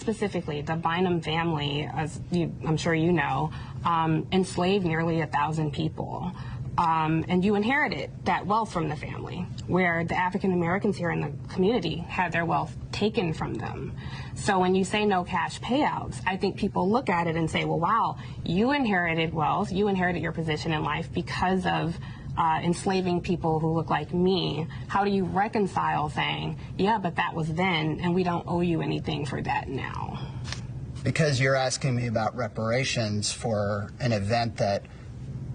specifically, the Bynum family, as I'm sure you know, enslaved nearly 1,000 people. And you inherited that wealth from the family, where the African Americans here in the community had their wealth taken from them. So when you say no cash payouts, I think people look at it and say, well, wow, you inherited wealth, you inherited your position in life because of enslaving people who look like me. How do you reconcile saying, yeah, but that was then, and we don't owe you anything for that now? Because you're asking me about reparations for an event that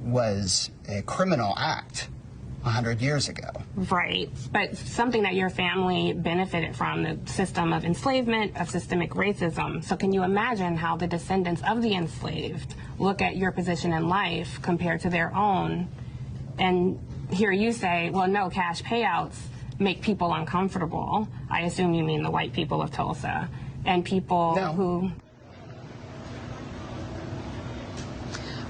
was a criminal act 100 years ago. Right, but something that your family benefited from, the system of enslavement, of systemic racism. So can you imagine how the descendants of the enslaved look at your position in life compared to their own, and hear you say, well, no, cash payouts make people uncomfortable? I assume you mean the white people of Tulsa, and people who...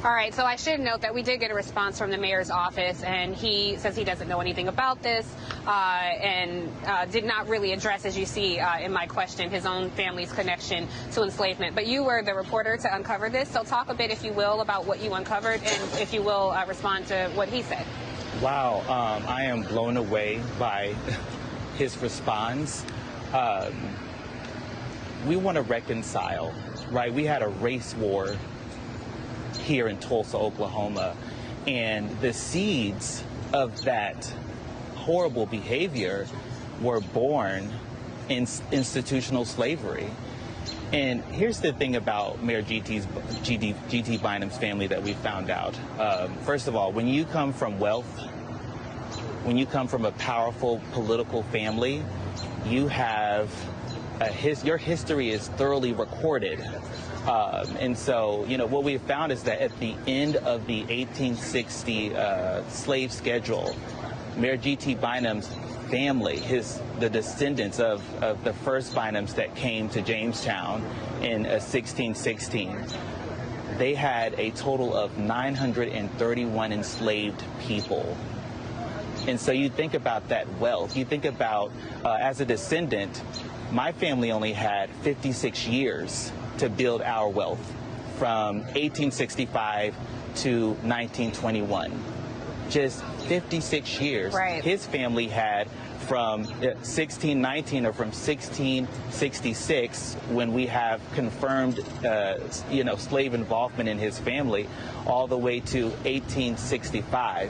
All right, so I should note that we did get a response from the mayor's office, and he says he doesn't know anything about this and did not really address, as you see in my question, his own family's connection to enslavement. But you were the reporter to uncover this, so talk a bit, if you will, about what you uncovered, and if you will, respond to what he said. Wow, I am blown away by his response. We want to reconcile, right? We had a race war here in Tulsa, Oklahoma, and the seeds of that horrible behavior were born in institutional slavery. And here's the thing about Mayor GT Bynum's family that we found out. First of all, when you come from wealth, when you come from a powerful political family, you have your history is thoroughly recorded. And so, you know, what we have found is that at the end of the 1860 slave schedule, Mayor GT Bynum's family, the descendants of the first Bynums that came to Jamestown in 1616, they had a total of 931 enslaved people. And so you think about that wealth. You think about, as a descendant, my family only had 56 years to build our wealth from 1865 to 1921. Just 56 years. Right. His family had from 1619 or from 1666, when we have confirmed, slave involvement in his family, all the way to 1865.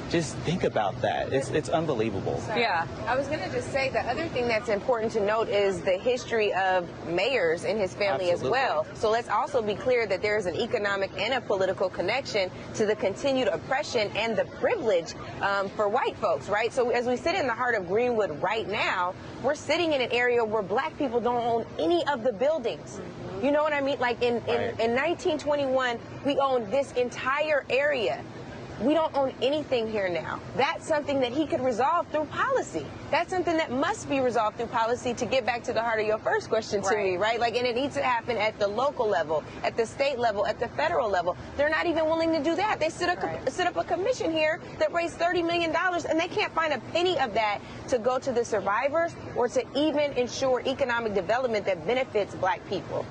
Just think about that. It's unbelievable. Yeah. I was going to just say the other thing that's important to note is the history of mayors in his family as well. So let's also be clear that there is an economic and a political connection to the continued oppression and the privilege for white folks, right? So as we sit in the heart of Greenwood right now, we're sitting in an area where black people don't own any of the buildings. You know what I mean? Like in 1921, we owned this entire area. We don't own anything here now. That's something that he could resolve through policy. That's something that must be resolved through policy, to get back to the heart of your first question to me, right? Like, and it needs to happen at the local level, at the state level, at the federal level. They're not even willing to do that. They set up a commission here that raised $30 million, and they can't find a penny of that to go to the survivors or to even ensure economic development that benefits black people.